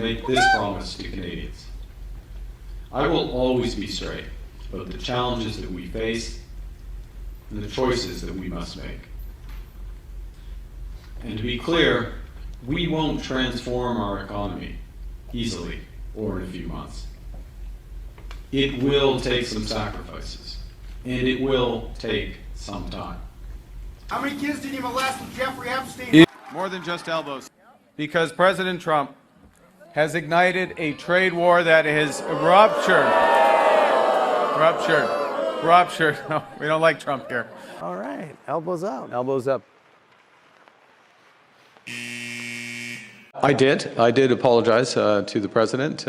make this promise to Canadians. I will always be straight about the challenges that we face and the choices that we must make. And to be clear, we won't transform our economy easily or in a few months. It will take some sacrifices, and it will take some time. How many kids did you molest with Jeffrey Epstein? More than just elbows. Because President Trump has ignited a trade war that is ruptured. No, we don't like Trump here. All right, elbows up. Elbows up. I did apologize to the president.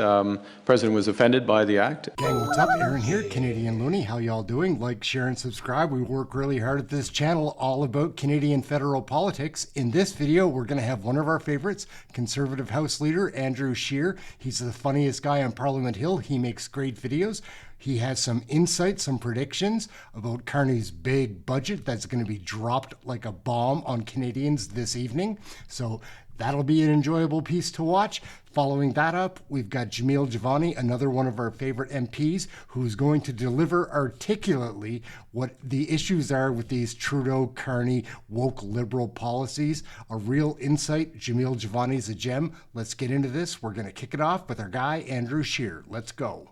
President was offended by the act. Gang, what's up? Aaron here, Canadian Looney. How y'all doing? Like, share, and subscribe. We work really hard at this channel all about Canadian federal politics. In this video, we're going to have one of our favorites, Conservative House Leader Andrew Scheer. He's the funniest guy on Parliament Hill. He makes great videos. He has some insights, some predictions about Carney's big budget that's going to be dropped like a bomb on Canadians this evening. So that'll be an enjoyable piece to watch. Following that up, we've got Jamil Jivani, another one of our favorite MPs, who's going to deliver articulately what the issues are with these Trudeau-Carney woke liberal policies. A real insight. Jamil Jivani's a gem. Let's get into this. We're going to kick it off with our guy, Andrew Scheer. Let's go.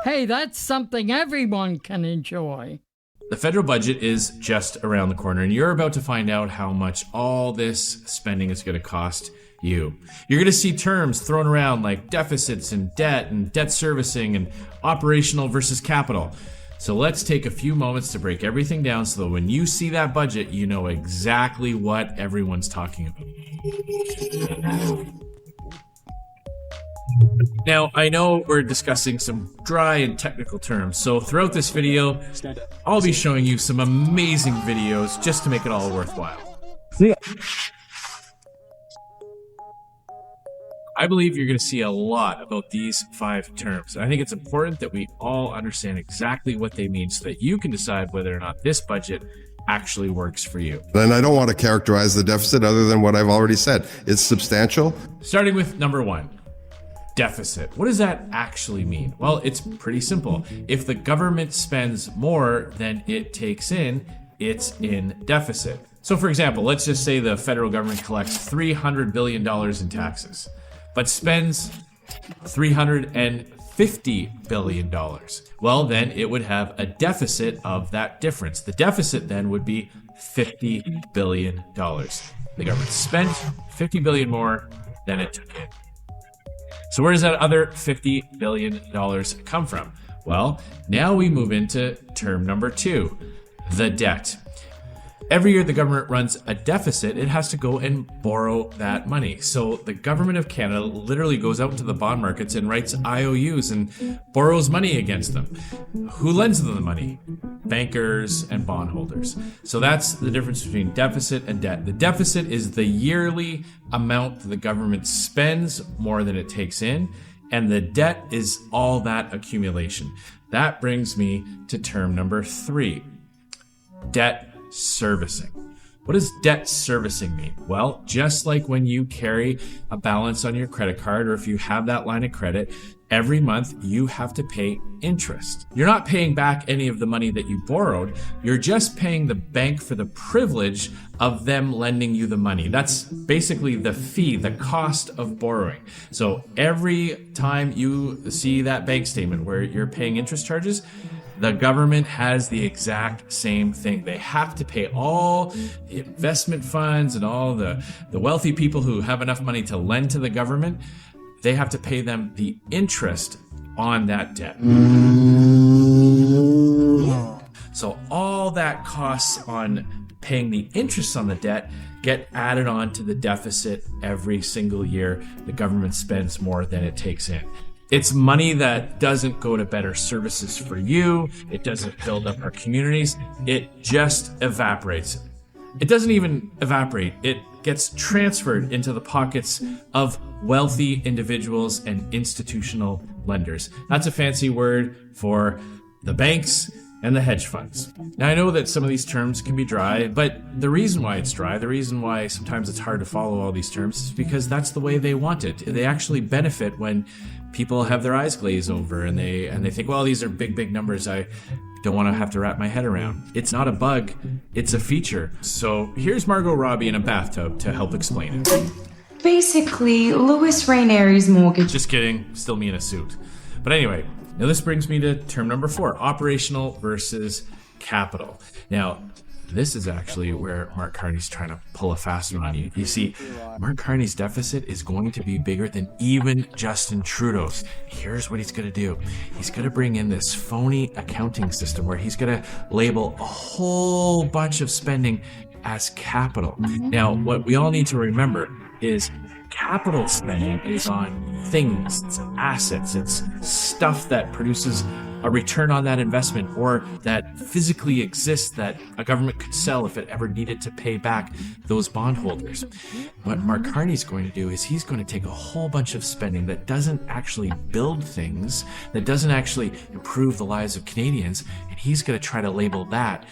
Hey, that's something everyone can enjoy. The federal budget is just around the corner, and you're about to find out how much all this spending is going to cost you. You're going to see terms thrown around like deficits and debt servicing and operational versus capital. So let's take a few moments to break everything down so that when you see that budget, you know exactly what everyone's talking about. Now, I know we're discussing some dry and technical terms, so throughout this video, I'll be showing you some amazing videos just to make it all worthwhile. I believe you're going to see a lot about these 5 terms. I think it's important that we all understand exactly what they mean so that you can decide whether or not this budget actually works for you. And I don't want to characterize the deficit other than what I've already said. It's substantial. Starting with number 1. Deficit. What does that actually mean? Well, it's pretty simple. If the government spends more than it takes in, it's in deficit. So for example, let's just say the federal government collects $300 billion in taxes, but spends $350 billion. Well, then it would have a deficit of that difference. The deficit then would be $50 billion. The government spent $50 billion more than it took in. So where does that other $50 billion come from? Well, now we move into term number 2, the debt. Every year the government runs a deficit, it has to go and borrow that money. So the government of Canada literally goes out into the bond markets and writes IOUs and borrows money against them. Who lends them the money? Bankers and bondholders. So that's the difference between deficit and debt. The deficit is the yearly amount that the government spends more than it takes in, and the debt is all that accumulation. That brings me to term number 3, debt servicing. What does debt servicing mean? Well, just like when you carry a balance on your credit card, or if you have that line of credit, every month you have to pay interest. You're not paying back any of the money that you borrowed. You're just paying the bank for the privilege of them lending you the money. That's basically the fee, the cost of borrowing. So every time you see that bank statement where you're paying interest charges, the government has the exact same thing. They have to pay all the investment funds and all the wealthy people who have enough money to lend to the government. They have to pay them the interest on that debt. So all that costs on paying the interest on the debt get added on to the deficit every single year. The government spends more than it takes in. It's money that doesn't go to better services for you. It doesn't build up our communities. It just evaporates. It doesn't even evaporate. It gets transferred into the pockets of wealthy individuals and institutional lenders. That's a fancy word for the banks and the hedge funds. Now, I know that some of these terms can be dry, but the reason why it's dry, the reason why sometimes it's hard to follow all these terms is because that's the way they want it. They actually benefit when people have their eyes glazed over and they think, well, these are big numbers I don't want to have to wrap my head around. It's not a bug, it's a feature. So here's Margot Robbie in a bathtub to help explain it. Basically, Louis Rainieri's mortgage. Just kidding, still me in a suit. But anyway, now this brings me to term number 4, operational versus capital. Now, this is actually where Mark Carney's trying to pull a fast one on you. You see, Mark Carney's deficit is going to be bigger than even Justin Trudeau's. Here's what he's going to do. He's going to bring in this phony accounting system where he's going to label a whole bunch of spending as capital. Now, what we all need to remember is capital spending is on things, it's assets, it's stuff that produces a return on that investment or that physically exists that a government could sell if it ever needed to pay back those bondholders. What Mark Carney's going to do is he's going to take a whole bunch of spending that doesn't actually build things, that doesn't actually improve the lives of Canadians, and he's going to try to label that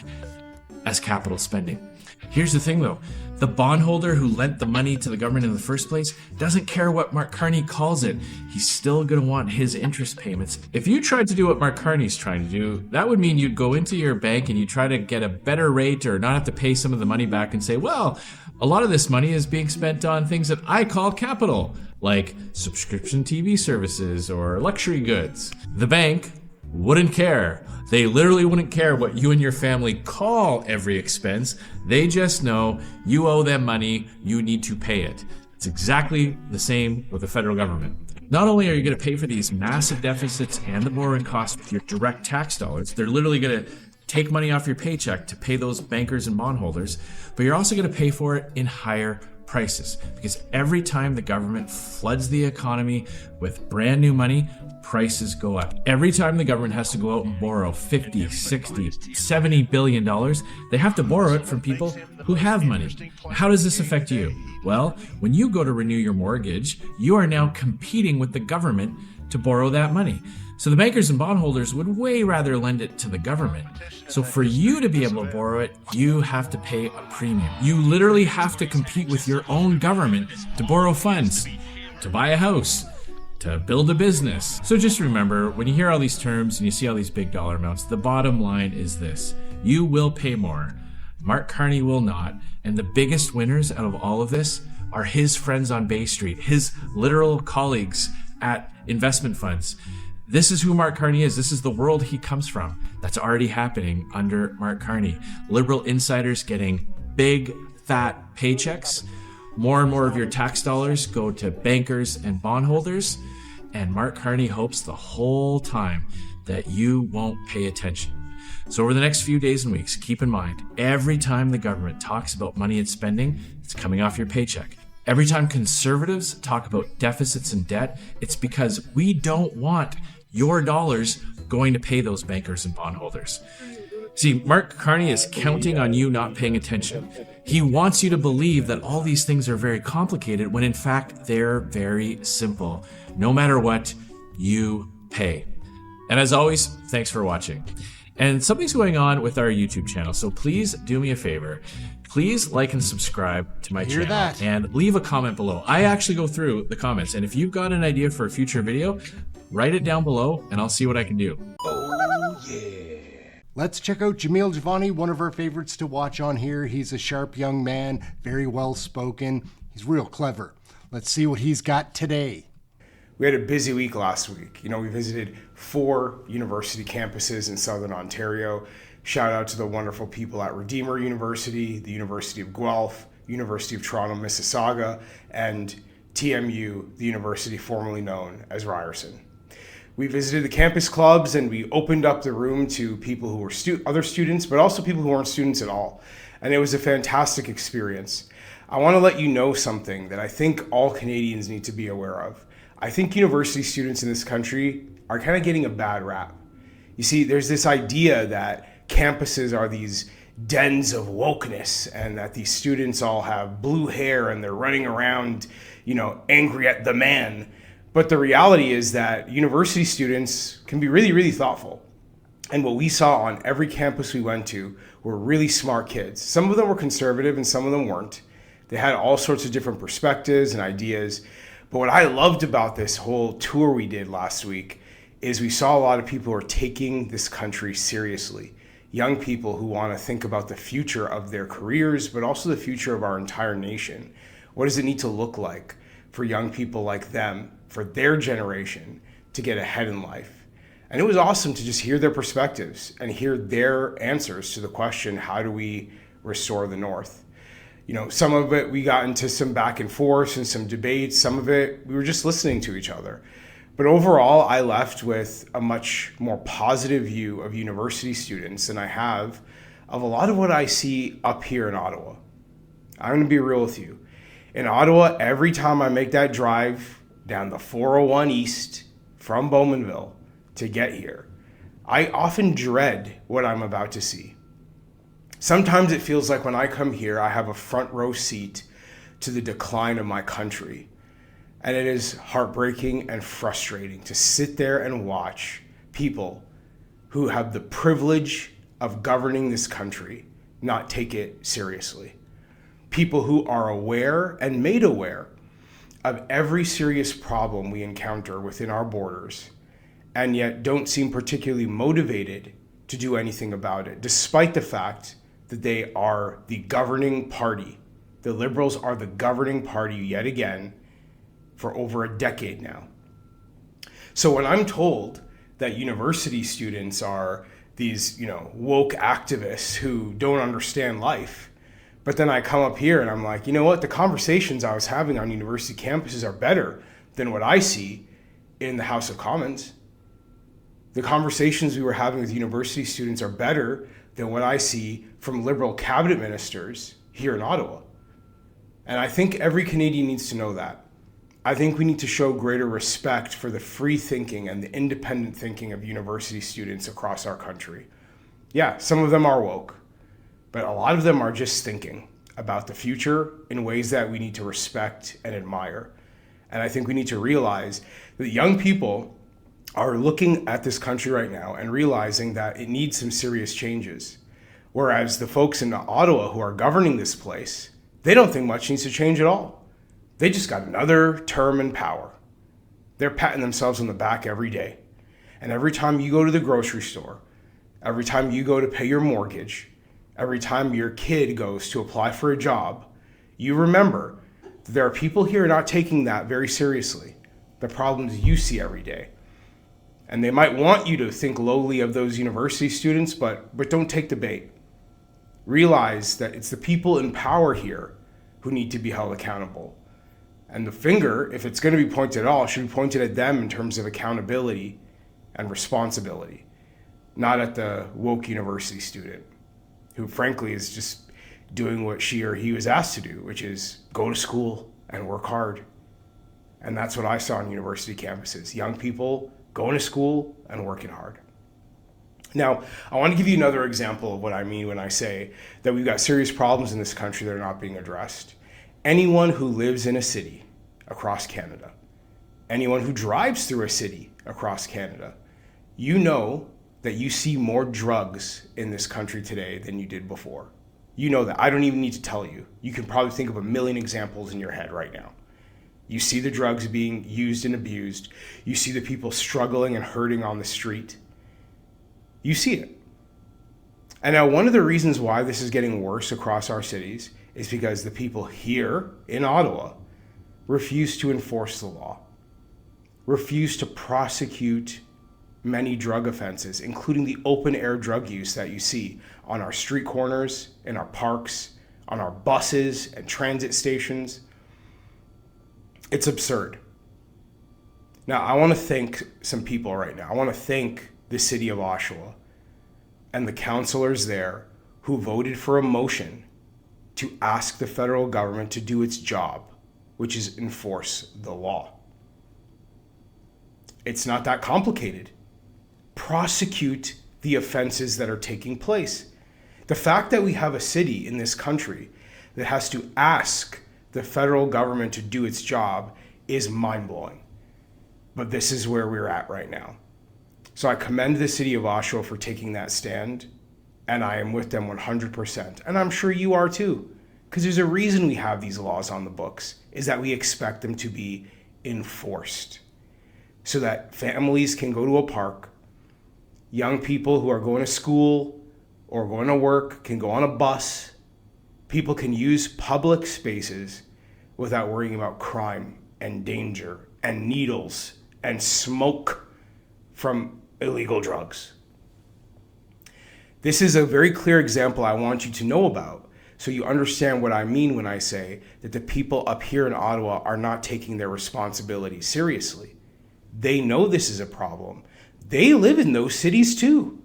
as capital spending. Here's the thing though, the bondholder who lent the money to the government in the first place doesn't care what Mark Carney calls it. He's still going to want his interest payments. If you tried to do what Mark Carney's trying to do, that would mean you'd go into your bank and you try to get a better rate or not have to pay some of the money back and say, well, a lot of this money is being spent on things that I call capital, like subscription TV services or luxury goods. The bank wouldn't care. They literally wouldn't care what you and your family call every expense. They just know you owe them money, you need to pay it. It's exactly the same with the federal government. Not only are you going to pay for these massive deficits and the borrowing costs with your direct tax dollars, they're literally going to take money off your paycheck to pay those bankers and bondholders, but you're also going to pay for it in higher prices, because every time the government floods the economy with brand new money, prices go up. Every time the government has to go out and borrow 50, 60, $70 billion, they have to borrow it from people who have money. How does this affect you? Well, when you go to renew your mortgage, you are now competing with the government to borrow that money. So the bankers and bondholders would way rather lend it to the government. So for you to be able to borrow it, you have to pay a premium. You literally have to compete with your own government to borrow funds, to buy a house, to build a business. So just remember, when you hear all these terms and you see all these big dollar amounts, the bottom line is this: you will pay more. Mark Carney will not. And the biggest winners out of all of this are his friends on Bay Street, his literal colleagues at investment funds. This is who Mark Carney is. This is the world he comes from. That's already happening under Mark Carney. Liberal insiders getting big, fat paychecks. More and more of your tax dollars go to bankers and bondholders. And Mark Carney hopes the whole time that you won't pay attention. So over the next few days and weeks, keep in mind, every time the government talks about money and spending, it's coming off your paycheck. Every time conservatives talk about deficits and debt, it's because we don't want your dollars going to pay those bankers and bondholders. See, Mark Carney is counting on you not paying attention. He wants you to believe that all these things are very complicated when in fact they're very simple. No matter what, you pay. And as always, thanks for watching. And something's going on with our YouTube channel, so please do me a favor. Please like and subscribe to my channel and leave a comment below. I actually go through the comments, and if you've got an idea for a future video, write it down below and I'll see what I can do. Oh, yeah. Let's check out Jamil Jivani, one of our favorites to watch on here. He's a sharp young man, very well spoken. He's real clever. Let's see what he's got today. We had a busy week last week. We visited 4 university campuses in Southern Ontario. Shout out to the wonderful people at Redeemer University, the University of Guelph, University of Toronto, Mississauga, and TMU, the university formerly known as Ryerson. We visited the campus clubs and we opened up the room to people who were other students, but also people who weren't students at all. And it was a fantastic experience. I want to let you know something that I think all Canadians need to be aware of. I think university students in this country are kind of getting a bad rap. You see, there's this idea that campuses are these dens of wokeness and that these students all have blue hair and they're running around, angry at the man. But the reality is that university students can be really, really thoughtful. And what we saw on every campus we went to were really smart kids. Some of them were conservative and some of them weren't. They had all sorts of different perspectives and ideas. But what I loved about this whole tour we did last week is we saw a lot of people who are taking this country seriously. Young people who want to think about the future of their careers, but also the future of our entire nation. What does it need to look like for young people like them, for their generation, to get ahead in life? And it was awesome to just hear their perspectives and hear their answers to the question, how do we restore the North? You know, some of it we got into some back and forth and some debates. Some of it we were just listening to each other. But overall, I left with a much more positive view of university students than I have of a lot of what I see up here in Ottawa. I'm going to be real with you. In Ottawa, every time I make that drive down the 401 East from Bowmanville to get here, I often dread what I'm about to see. Sometimes it feels like when I come here, I have a front row seat to the decline of my country. And it is heartbreaking and frustrating to sit there and watch people who have the privilege of governing this country not take it seriously. People who are aware and made aware of every serious problem we encounter within our borders, and yet don't seem particularly motivated to do anything about it, despite the fact that they are the governing party. The Liberals are the governing party yet again for over a decade now. So when I'm told that university students are these, woke activists who don't understand life, but then I come up here and I'm like, you know what? The conversations I was having on university campuses are better than what I see in the House of Commons. The conversations we were having with university students are better than what I see from Liberal cabinet ministers here in Ottawa. And I think every Canadian needs to know that. I think we need to show greater respect for the free thinking and the independent thinking of university students across our country. Yeah, some of them are woke, but a lot of them are just thinking about the future in ways that we need to respect and admire. And I think we need to realize that young people are looking at this country right now and realizing that it needs some serious changes. Whereas the folks in Ottawa who are governing this place, they don't think much needs to change at all. They just got another term in power. They're patting themselves on the back every day. And every time you go to the grocery store, every time you go to pay your mortgage, every time your kid goes to apply for a job, you remember that there are people here not taking that very seriously, the problems you see every day. And they might want you to think lowly of those university students, but don't take the bait. Realize that it's the people in power here who need to be held accountable. And the finger, if it's going to be pointed at all, should be pointed at them in terms of accountability and responsibility, not at the woke university student who frankly is just doing what she or he was asked to do, which is go to school and work hard. And that's what I saw on university campuses, young people going to school and working hard. Now, I want to give you another example of what I mean when I say that we've got serious problems in this country that are not being addressed. Anyone who lives in a city across Canada, anyone who drives through a city across Canada, you know that you see more drugs in this country today than you did before. You know that. I don't even need to tell you. You can probably think of a million examples in your head right now. You see the drugs being used and abused. You see the people struggling and hurting on the street. You see it. And now one of the reasons why this is getting worse across our cities is because the people here in Ottawa refuse to enforce the law, refuse to prosecute many drug offenses, including the open air drug use that you see on our street corners, in our parks, on our buses and transit stations. It's absurd. Now, I want to thank some people right now. I want to thank the city of Oshawa and the councillors there who voted for a motion to ask the federal government to do its job, which is enforce the law. It's not that complicated. Prosecute the offenses that are taking place. The fact that we have a city in this country that has to ask the federal government to do its job is mind-blowing. But this is where we're at right now. So I commend the city of Oshawa for taking that stand, and I am with them 100%. And I'm sure you are too, because there's a reason we have these laws on the books, is that we expect them to be enforced so that families can go to a park, young people who are going to school or going to work can go on a bus, people can use public spaces without worrying about crime and danger and needles and smoke from illegal drugs. This is a very clear example I want you to know about, so you understand what I mean when I say that the people up here in Ottawa are not taking their responsibility seriously. They know this is a problem. They live in those cities too.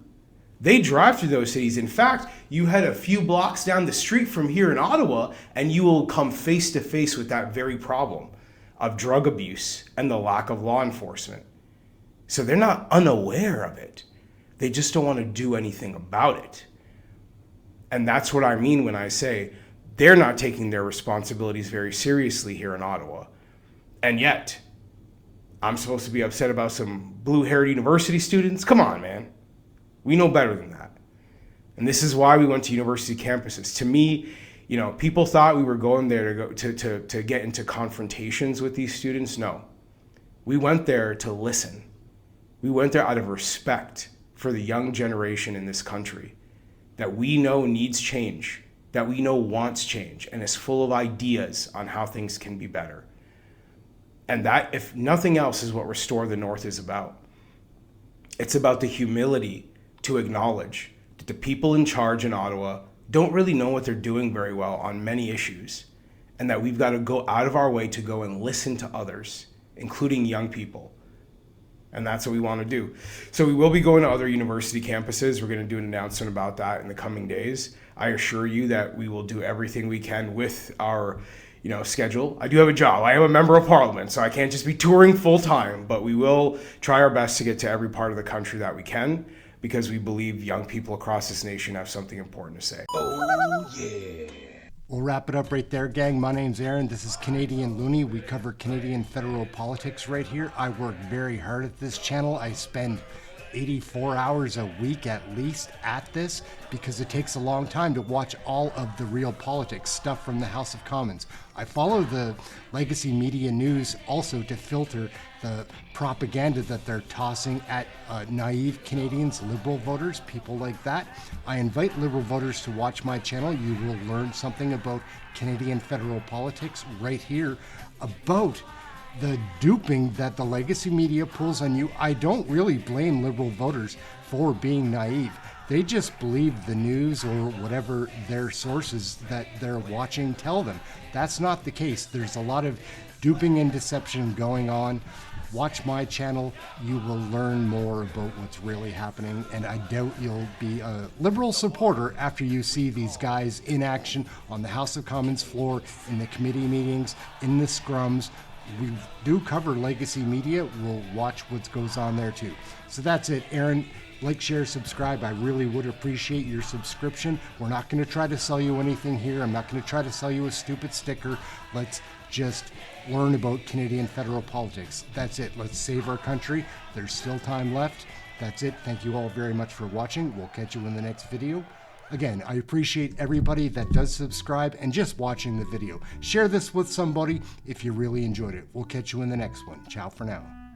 They drive through those cities. In fact, you head a few blocks down the street from here in Ottawa and you will come face to face with that very problem of drug abuse and the lack of law enforcement. So they're not unaware of it. They just don't want to do anything about it. And that's what I mean when I say they're not taking their responsibilities very seriously here in Ottawa. And yet, I'm supposed to be upset about some blue-haired university students? Come on, man. We know better than that. And this is why we went to university campuses. To me, people thought we were going there to get into confrontations with these students. No. We went there to listen. We went there out of respect for the young generation in this country that we know needs change, that we know wants change, and is full of ideas on how things can be better. And that, if nothing else, is what Restore the North is about. It's about the humility to acknowledge that the people in charge in Ottawa don't really know what they're doing very well on many issues, and that we've got to go out of our way to go and listen to others, including young people. And that's what we want to do. So we will be going to other university campuses. We're going to do an announcement about that in the coming days. I assure you that we will do everything we can with our schedule. I do have a job. I am a member of parliament, so I can't just be touring full time, but we will try our best to get to every part of the country that we can, because we believe young people across this nation have something important to say. Oh, yeah. We'll wrap it up right there, gang. My name's Aaron. This is Canadian Looney. We cover Canadian federal politics right here. I work very hard at this channel. I spend 84 hours a week at least at this, because it takes a long time to watch all of the real politics stuff from the House of Commons. I follow the legacy media news also to filter the propaganda that they're tossing at naive Canadians, liberal voters, people like that. I invite liberal voters to watch my channel. You will learn something about Canadian federal politics right here, about the duping that the legacy media pulls on you. I don't really blame liberal voters for being naive. They just believe the news or whatever their sources that they're watching tell them. That's not the case. There's a lot of duping and deception going on. Watch my channel. You will learn more about what's really happening, and I doubt you'll be a liberal supporter after you see these guys in action on the House of Commons floor, in the committee meetings, in the scrums. We do cover legacy media. We'll watch what goes on there too. So that's it, Aaron. Like, share, subscribe. I really would appreciate your subscription. We're not going to try to sell you anything here. I'm not going to try to sell you a stupid sticker. Let's just learn about Canadian federal politics. That's it. Let's save our country. There's still time left. That's it. Thank you all very much for watching. We'll catch you in the next video. Again, I appreciate everybody that does subscribe and just watching the video. Share this with somebody if you really enjoyed it. We'll catch you in the next one. Ciao for now.